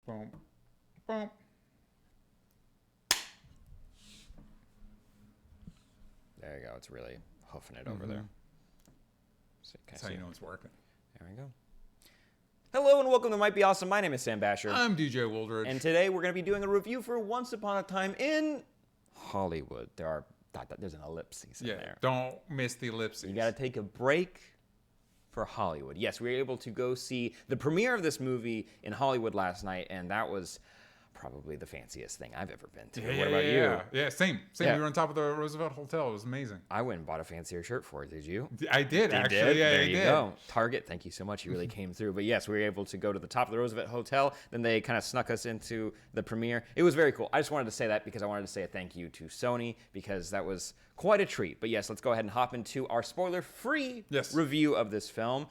Boom. Boom. There you go. It's really hoofing it over there. So, That's how you know it's working. There we go. Hello and welcome to Might Be Awesome. My name is Sam Basher. I'm DJ Woldridge. And today we're going to be doing a review for Once Upon a Time in Hollywood. There's an ellipses in there. Don't miss the ellipses. You got to take a break for Hollywood. Yes, we were able to go see the premiere of this movie in Hollywood last night, and that was probably the fanciest thing I've ever been to. What about you? Yeah, same. Yeah. We were on top of the Roosevelt Hotel. It was amazing. I went and bought a fancier shirt for it. Did you? I did, You actually. did? Yeah, There I you did. go. Target, thank you so much. You really came through. But yes, we were able to go to the top of the Roosevelt Hotel. Then they kind of snuck us into the premiere. It was very cool. I just wanted to say that because I wanted to say a thank you to Sony because that was quite a treat. But yes, let's go ahead and hop into our spoiler-free review of this film.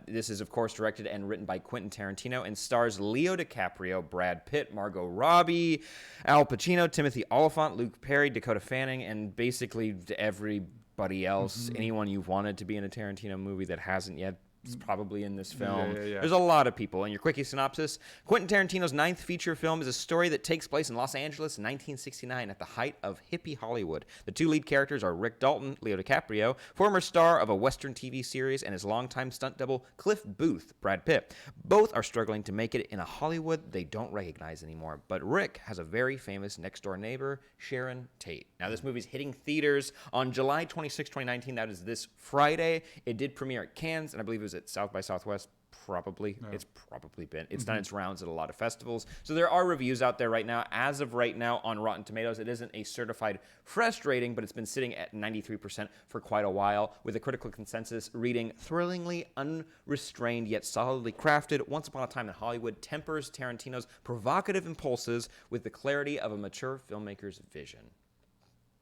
This is, of course, directed and written by Quentin Tarantino and stars Leo DiCaprio, Brad Pitt, Margot Robbie, Al Pacino, Timothy Olyphant, Luke Perry, Dakota Fanning, and basically everybody else, anyone you've wanted to be in a Tarantino movie that hasn't yet. It's probably in this film. Yeah. There's a lot of people. And your quickie synopsis, Quentin Tarantino's ninth feature film is a story that takes place in Los Angeles in 1969 at the height of hippie Hollywood. The two lead characters are Rick Dalton, Leo DiCaprio, former star of a Western TV series, and his longtime stunt double, Cliff Booth, Brad Pitt. Both are struggling to make it in a Hollywood they don't recognize anymore. But Rick has a very famous next-door neighbor, Sharon Tate. Now, this movie's hitting theaters on July 26, 2019. That is this Friday. It did premiere at Cannes, and I believe it was at South by Southwest. Probably. No. It's probably been. It's done its rounds at a lot of festivals. So there are reviews out there right now. As of right now on Rotten Tomatoes, it isn't a certified fresh rating, but it's been sitting at 93% for quite a while, with a critical consensus reading thrillingly unrestrained yet solidly crafted. Once Upon a Time in Hollywood tempers Tarantino's provocative impulses with the clarity of a mature filmmaker's vision.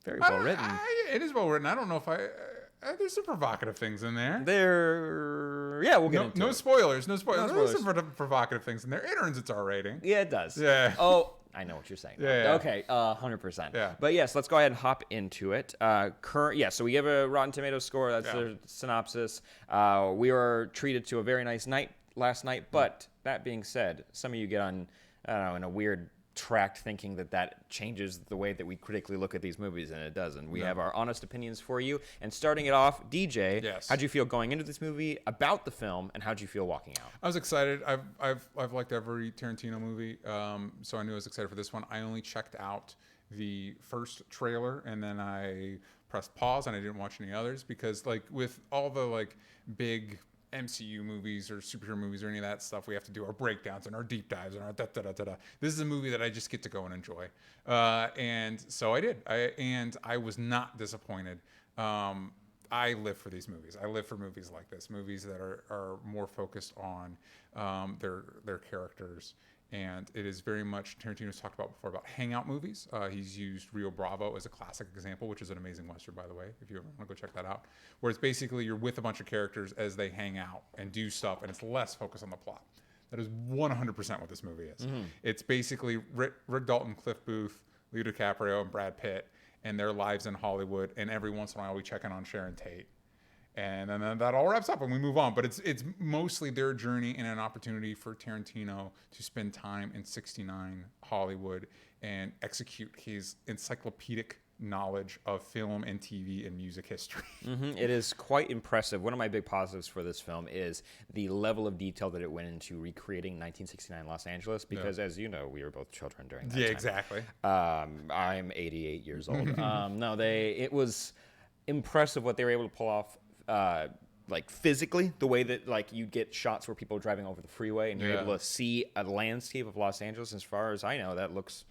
Very well written. It is well written. I don't know if there's some provocative things in there. We'll get into no it. Spoilers. No spoilers. There's some provocative things in there. It earns its R rating. Yeah, it does. Yeah. Oh, I know what you're saying. Yeah. Okay, 100%. Yeah. But yes, let's go ahead and hop into it. So we have a Rotten Tomatoes score. That's the synopsis. We were treated to a very nice night last night. But that being said, some of you get on, I don't know, in a weird tract thinking that changes the way that we critically look at these movies, and it doesn't. We have our honest opinions for you. And starting it off, DJ, how'd you feel going into this movie, about the film, and how'd you feel walking out? I was excited. I've liked every Tarantino movie, so I knew I was excited for this one. I only checked out the first trailer, and then I pressed pause, and I didn't watch any others because, like, with all the big MCU movies or superhero movies or any of that stuff, we have to do our breakdowns and our deep dives and our da-da-da-da-da. This is a movie that I just get to go and enjoy. And so I did. I was not disappointed. I live for these movies. I live for movies like this, movies that are more focused on their characters. And it is very much, Tarantino's talked about before, about hangout movies. He's used Rio Bravo as a classic example, which is an amazing Western, by the way, if you ever want to go check that out. Where it's basically you're with a bunch of characters as they hang out and do stuff, and it's less focused on the plot. That is 100% what this movie is. It's basically Rick Dalton, Cliff Booth, Leo DiCaprio, and Brad Pitt, and their lives in Hollywood, and every once in a while we check in on Sharon Tate. And then that all wraps up and we move on. But it's mostly their journey and an opportunity for Tarantino to spend time in 69 Hollywood and execute his encyclopedic knowledge of film and TV and music history. It is quite impressive. One of my big positives for this film is the level of detail that it went into recreating 1969 Los Angeles because, as you know, we were both children during that time. Yeah, exactly. I'm 88 years old. It was impressive what they were able to pull off. Physically, the way that you'd get shots where people are driving over the freeway and you're able to see a landscape of Los Angeles. As far as I know, that looks.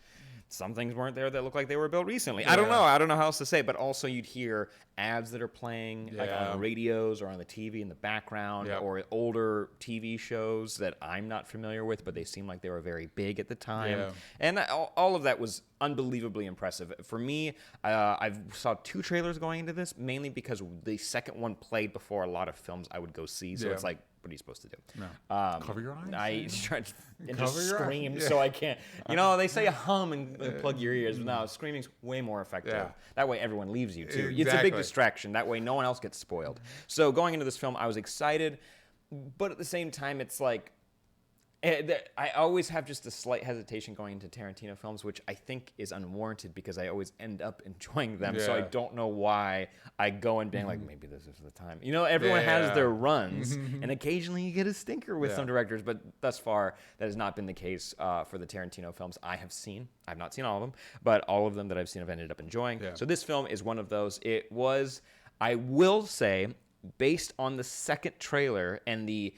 Some things weren't there that look like they were built recently. I don't know. I don't know how else to say. But also, you'd hear ads that are playing on the radios or on the TV in the background, or older TV shows that I'm not familiar with, but they seem like they were very big at the time. And all of that was unbelievably impressive. For me, I saw 2 trailers going into this, mainly because the second one played before a lot of films I would go see. So it's like, what are you supposed to do? No. Cover your eyes. I tried and just scream so I can't. They say hum and plug your ears. But no, screaming's way more effective. Yeah. That way everyone leaves you too. Exactly. It's a big distraction. That way no one else gets spoiled. So going into this film, I was excited, but at the same time, it's like I always have just a slight hesitation going into Tarantino films, which I think is unwarranted because I always end up enjoying them. So I Yeah. don't know why I go and being like, maybe this is the time. You know, everyone has Yeah. their runs, and occasionally you get a stinker with Yeah. some directors, but thus far that has not been the case for the Tarantino films I have seen. I've not seen all of them, but all of them that I've seen I've ended up enjoying. Yeah. So this film is one of those. It was, I will say, based on the second trailer and the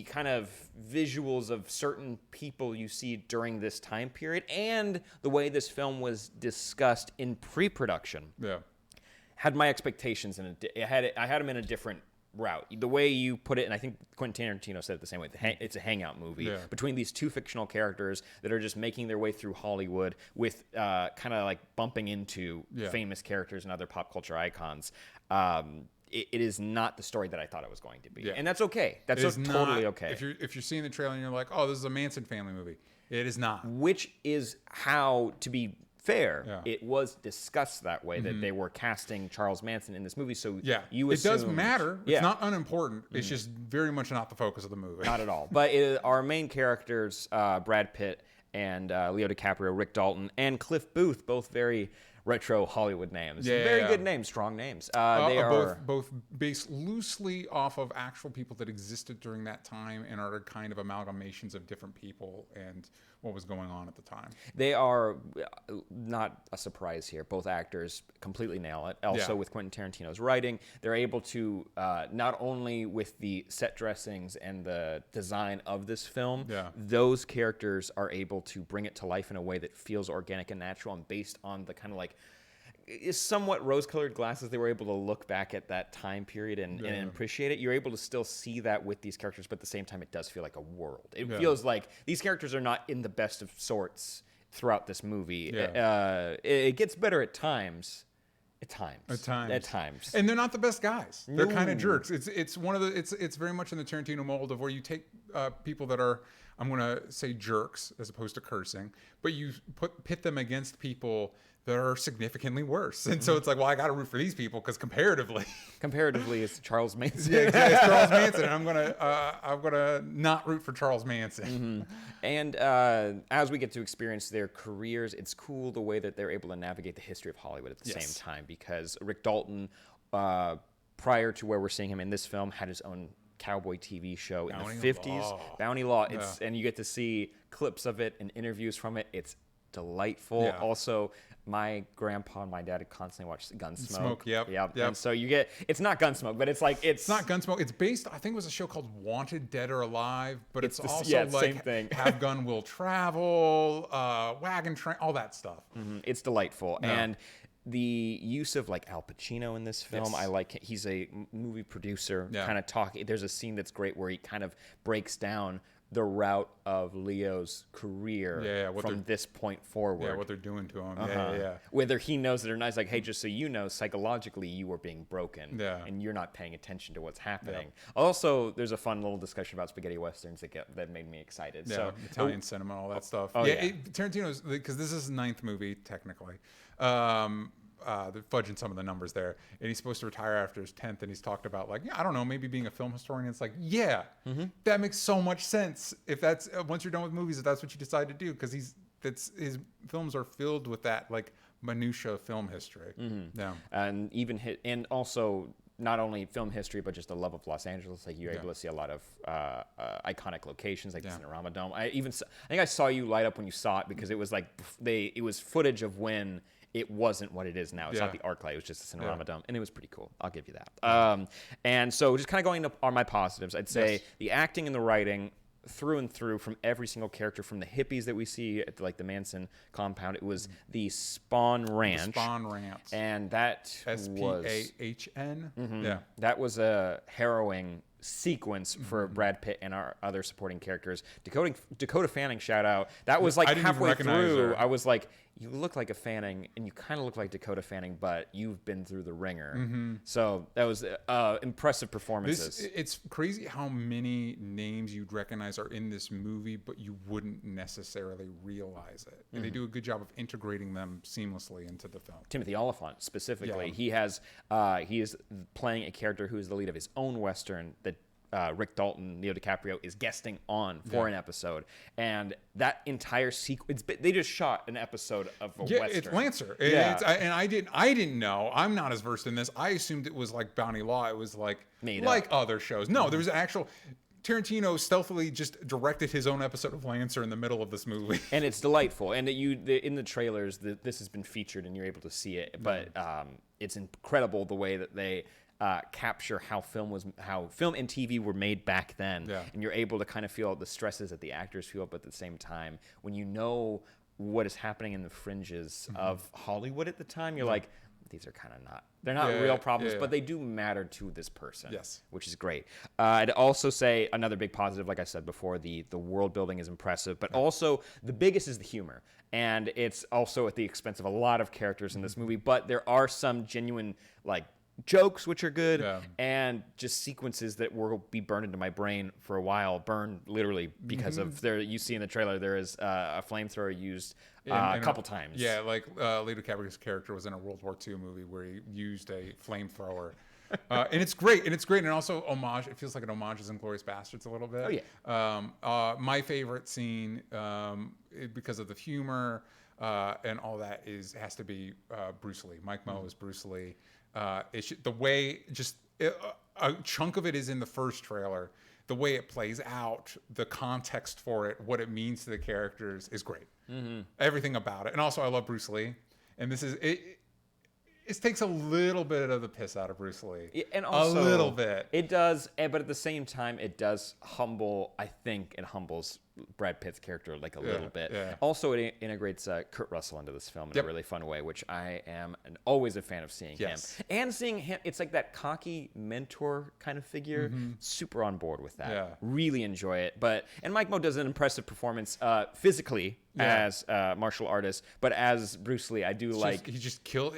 kind of visuals of certain people you see during this time period and the way this film was discussed in pre-production, Yeah. had my expectations in I had them in a different route. The way you put it, and I think Quentin Tarantino said it the same way. It's a hangout movie Yeah. between these two fictional characters that are just making their way through Hollywood with kind of like bumping into Yeah. famous characters and other pop culture icons. It is not the story that I thought it was going to be, Yeah. and that's okay. That's It is totally not- okay. If you're seeing the trailer and you're like, oh, this is a Manson family movie, it is not. Which is how, to be fair, Yeah. it was discussed that way that they were casting Charles Manson in this movie. So Yeah, you it does assumed- matter. Yeah. It's not unimportant. It's just very much not the focus of the movie. Not at all. But our main characters, Brad Pitt and Leo DiCaprio, Rick Dalton, and Cliff Booth, both very retro Hollywood names. Yeah, Very yeah. good names, strong names. They are both based loosely off of actual people that existed during that time and are kind of amalgamations of different people and what was going on at the time. They are not a surprise here. Both actors completely nail it. Also, Yeah. with Quentin Tarantino's writing, they're able to not only with the set dressings and the design of this film, Yeah. those characters are able to bring it to life in a way that feels organic and natural and based on the kind of like is somewhat rose-colored glasses they were able to look back at that time period and appreciate it. You're able to still see that with these characters, but at the same time, it does feel like a world. It feels like these characters are not in the best of sorts throughout this movie. Yeah. It gets better at times. At times. And they're not the best guys. They're kind No. of jerks. It's one of the it's very much in the Tarantino mold of where you take people that are, I'm gonna say, jerks as opposed to cursing, but you pit them against people that are significantly worse. And so it's like, well, I got to root for these people because comparatively, It's Charles Manson. yeah, exactly, it's Charles Manson, and I'm gonna not root for Charles Manson. And as we get to experience their careers, it's cool the way that they're able to navigate the history of Hollywood at the Yes. same time. Because Rick Dalton, prior to where we're seeing him in this film, had his own cowboy TV show in Bounty the 50s. Law. Bounty Law. And you get to see clips of it and interviews from it. It's delightful. Yeah. Also, my grandpa and my dad constantly watched Gunsmoke. Smoke, yep. And so you get, it's not Gunsmoke, but it's like, It's not Gunsmoke. It's based, I think it was a show called Wanted, Dead or Alive, but it's It's the- also yeah, it's the like same thing. Have Gun Will Travel, Wagon Train, all that stuff. It's delightful. Yeah. And the use of like Al Pacino in this film, Yes. I like. He's a movie producer, Yeah. kind of talking. There's a scene that's great where he kind of breaks down the route of Leo's career Yeah, what from they're- this point forward. Yeah, what they're doing to him. Uh-huh. Yeah. Whether he knows it or not, it's like, hey, just so you know, psychologically you were being broken, Yeah. and you're not paying attention to what's happening. Also, there's a fun little discussion about spaghetti westerns that made me excited. Yeah, So Italian cinema, all that stuff. Oh, yeah. Tarantino's, because this is his ninth movie technically. They're fudging some of the numbers there, and he's supposed to retire after his 10th. And he's talked about like, yeah, I don't know, maybe being a film historian. It's like, yeah, that makes so much sense if that's once you're done with movies, if that's what you decide to do, because his films are filled with that like minutia film history. Yeah, and even and also not only film history but just the love of Los Angeles. Like you're able to see a lot of iconic locations like the Cinerama Dome. I think I saw you light up when you saw it because it was like it was footage of when it wasn't what it is now. It's not Yeah. the ArcLight. It was just the Cinerama Dome, and it was pretty cool. I'll give you that. And so just kind of going on my positives, I'd say Yes. the acting and the writing through and through from every single character, from the hippies that we see at like the Manson compound. It was the Spawn Ranch. Spawn Ranch. And that was SPAHN. Yeah. that was a harrowing sequence for Brad Pitt and our other supporting characters. Dakota Fanning, shout out. That was like I didn't even halfway recognize through. her. I was like, you look like a Fanning, and you kind of look like Dakota Fanning, but you've been through the ringer. So that was impressive performances. It's crazy how many names you'd recognize are in this movie, but you wouldn't necessarily realize it. And they do a good job of integrating them seamlessly into the film. Timothy Oliphant specifically, Yeah. he is playing a character who is the lead of his own western that Rick Dalton, Leo DiCaprio, is guesting on for an episode, and that entire sequence, they just shot an episode of a Western. It's Lancer. Yeah. And I didn't know. I'm not as versed in this. I assumed it was like Bounty Law. It was like Made like up. other shows. No, there was an actual. Tarantino stealthily just directed his own episode of Lancer in the middle of this movie. And it's delightful. And in the trailers, this has been featured, and you're able to see it. But it's incredible the way that they capture how film and TV were made back then. Yeah. And you're able to kind of feel the stresses that the actors feel, but at the same time, when you know what is happening in the fringes of Hollywood at the time, you're like, these are kind of they're not real problems, but they do matter to this person. Yes. Which is great. I'd also say another big positive, like I said before, the world building is impressive, but also the biggest is the humor. And it's also at the expense of a lot of characters in this movie, but there are some genuine, like, jokes which are good, and just sequences that will be burned into my brain for a while. Burned literally because of you see in the trailer there is a flamethrower used a couple times. Yeah, like Leo DiCaprio's character was in a World War II movie where he used a flamethrower. And it's great, and also homage. It feels like an homage to Inglourious Bastards a little bit. Oh yeah. My favorite scene, because of the humor and all that, has to be Bruce Lee. Mike Moh is Bruce Lee. The way a chunk of it is in the first trailer. The way it plays out, the context for it, what it means to the characters is great. Everything about it, and also I love Bruce Lee, and this is it. It takes a little bit of the piss out of Bruce Lee. Yeah, and also, a little bit. It does, but at the same time, it does humble. I think it humbles Brad Pitt's character like a little bit. Yeah. Also, it integrates Kurt Russell into this film in a really fun way, which I am always a fan of seeing him. And seeing him, it's like that cocky mentor kind of figure. Super on board with that. Yeah. Really enjoy it. And Mike Moh does an impressive performance physically as martial artist, but as Bruce Lee, I do He just kills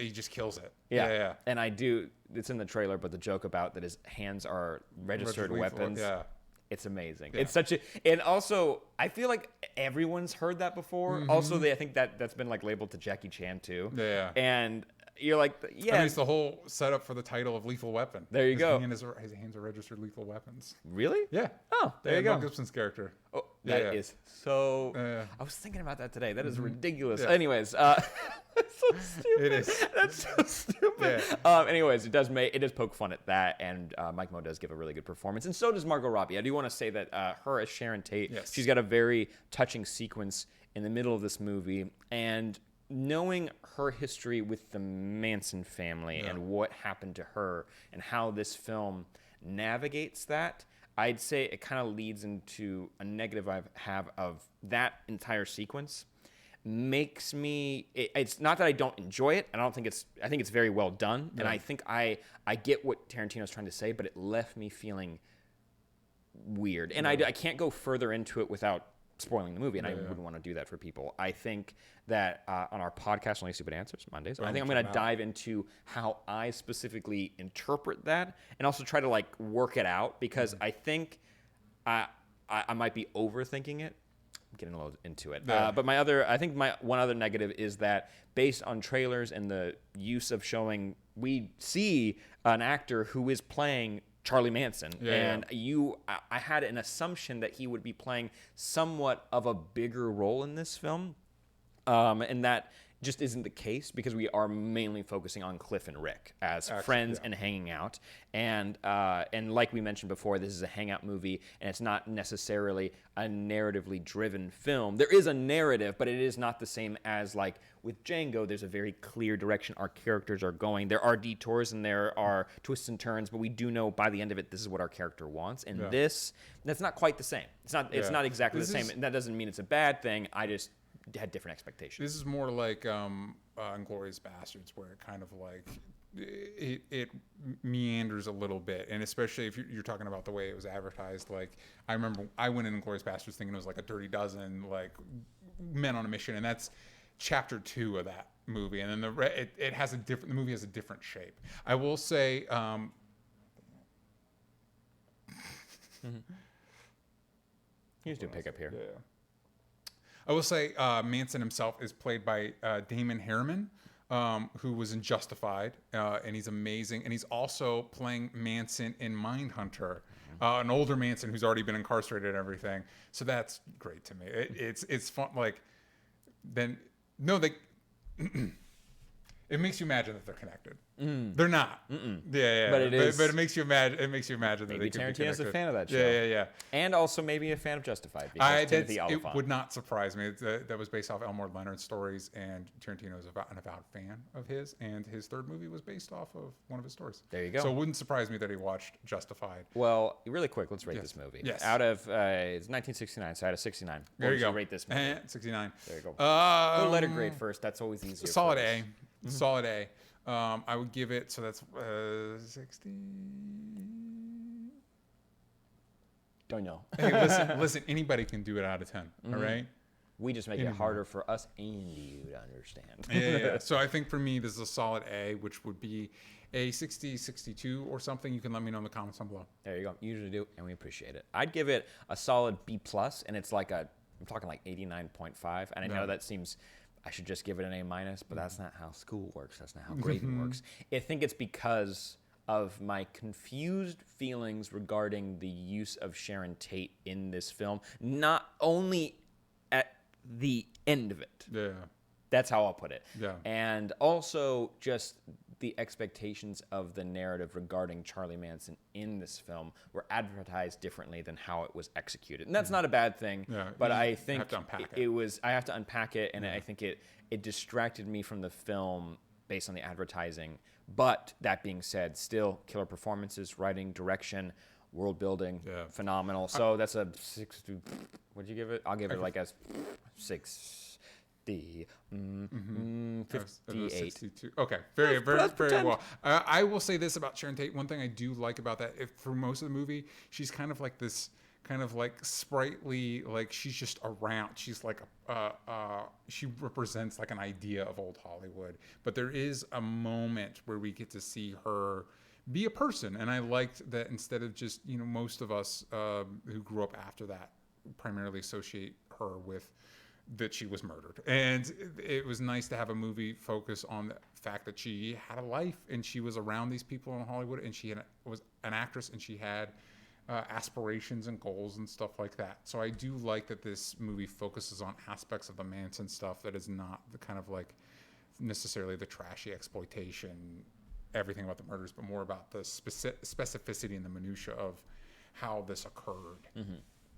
it. Yeah. And I do. It's in the trailer, but the joke about that his hands are registered weapons. Yeah. It's amazing. Yeah. It's such a, and also I feel like everyone's heard that before. Also, I think that's been like labeled to Jackie Chan too. Yeah. And you're like, yeah. I mean, it's the whole setup for the title of Lethal Weapon. There you go. His hands are registered lethal weapons. Really? Yeah. Oh, there you go. Mel Gibson's character. Oh, that is so. I was thinking about that today. That is ridiculous. Yeah. Anyways, that's so stupid. It is. That's so stupid. Yeah. Anyways, it does poke fun at that, and Mike Moh does give a really good performance, and so does Margot Robbie. I do want to say that her as Sharon Tate, she's got a very touching sequence in the middle of this movie, and knowing her history with the Manson family and what happened to her and how this film navigates that, I'd say it kind of leads into a negative I have of that entire sequence. Makes me, it's not that I don't enjoy it, and I think it's very well done, and I think I get what Tarantino's trying to say, but it left me feeling weird, and I can't go further into it without spoiling the movie, and I wouldn't want to do that for people. I think that on our podcast, Only Stupid Answers, Mondays, I think I'm going to dive into how I specifically interpret that, and also try to like work it out, because I think I might be overthinking it. I'm getting a little into it. But my one other negative is that based on trailers and the use of showing, we see an actor who is playing Charlie Manson, I had an assumption that he would be playing somewhat of a bigger role in this film, and that just isn't the case, because we are mainly focusing on Cliff and Rick as friends and hanging out, and like we mentioned before, this is a hangout movie, and it's not necessarily a narratively driven film. There is a narrative, but it is not the same as like with Django. There's a very clear direction our characters are going. There are detours and there are twists and turns, but we do know by the end of it, this is what our character wants. And that's not quite the same. It's not exactly the same. And that doesn't mean it's a bad thing. I just had different expectations. This is more like Inglourious Bastards, where it kind of like it meanders a little bit, and especially if you're talking about the way it was advertised. Like, I remember I went in Inglourious Bastards thinking it was like a Dirty Dozen, like men on a mission, and that's chapter 2 of that movie, and then the movie has a different shape. I will say. Here's do pick up here. Yeah. I will say Manson himself is played by Damon Harriman, who was in Justified, and he's amazing. And he's also playing Manson in Mindhunter. an older Manson who's already been incarcerated and everything. So that's great to me. It's fun. Like then no, they. It makes you imagine that they're connected. They're not. Yeah. But it is. But it makes you imagine. It makes you imagine Maybe that they could be Tarantino's a connected. fan of that show. Yeah. And also maybe a fan of Justified because Timothy It Oliphant. would not surprise me. That was based off Elmore Leonard's stories, and Tarantino is an avowed fan of his, and his third movie was based off of one of his stories. There you go. So it wouldn't surprise me that he watched Justified. Well, really quick, let's rate this movie. Yes. Out of it's 1969, so out of 69. There you go. Rate this movie. 69. There you go. We'll We'll letter grade first. That's always easier. Solid for us. A. Solid A. I would give it. So that's 60. Don't know. Hey, listen. Anybody can do it out of 10. All right. We just make it harder for us and you to understand. Yeah. So I think for me, this is a solid A, which would be a 60, 62 or something. You can let me know in the comments down below. There you go. You usually do, and we appreciate it. I'd give it a solid B+, and it's like I'm talking like 89.5, and I know that seems, I should just give it an A-, but that's not how school works. That's not how grading works. I think it's because of my confused feelings regarding the use of Sharon Tate in this film, not only at the end of it. Yeah. That's how I'll put it. Yeah. And also just the expectations of the narrative regarding Charlie Manson in this film were advertised differently than how it was executed. And that's not a bad thing, Yeah, but you I think have to unpack it was, I have to unpack it, and I think it distracted me from the film based on the advertising. But that being said, still killer performances, writing, direction, world building, phenomenal. So that's a 60. What'd you give it? I'll give it like a 60. 58. 62. Okay, very well. I will say this about Sharon Tate. One thing I do like about that, for most of the movie, she's kind of like this, kind of like sprightly, like she's just around. She's like she represents like an idea of old Hollywood. But there is a moment where we get to see her be a person, and I liked that instead of just most of us who grew up after that primarily associate her with that she was murdered. And it was nice to have a movie focus on the fact that she had a life and she was around these people in Hollywood, and she was an actress, and she had aspirations and goals and stuff like that. So I do like that this movie focuses on aspects of the Manson stuff that is not the kind of like necessarily the trashy exploitation, everything about the murders, but more about the specificity and the minutia of how this occurred.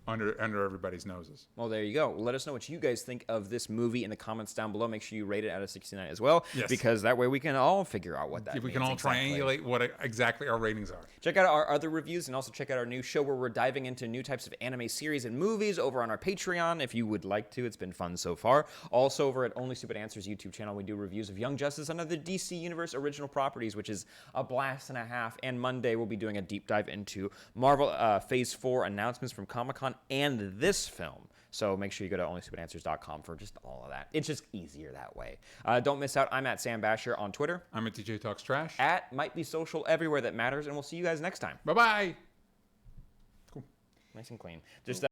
Under everybody's noses. Well, there you go. Let us know what you guys think of this movie in the comments down below. Make sure you rate it out of 69 as well, because that way we can all figure out what that means. We can all triangulate what exactly our ratings are. Check out our other reviews, and also check out our new show where we're diving into new types of anime series and movies over on our Patreon if you would like to. It's been fun so far. Also over at Only Stupid Answers YouTube channel, we do reviews of Young Justice and other DC Universe original properties, which is a blast and a half. And Monday we'll be doing a deep dive into Marvel Phase 4 announcements from Comic-Con and this film. So make sure you go to onlystupidanswers.com for just all of that. It's just easier that way. Don't miss out. I'm at Sam Basher on Twitter. I'm at DJ Talks Trash. At Might Be Social everywhere that matters, and we'll see you guys next time. Bye-bye. Nice and clean. Just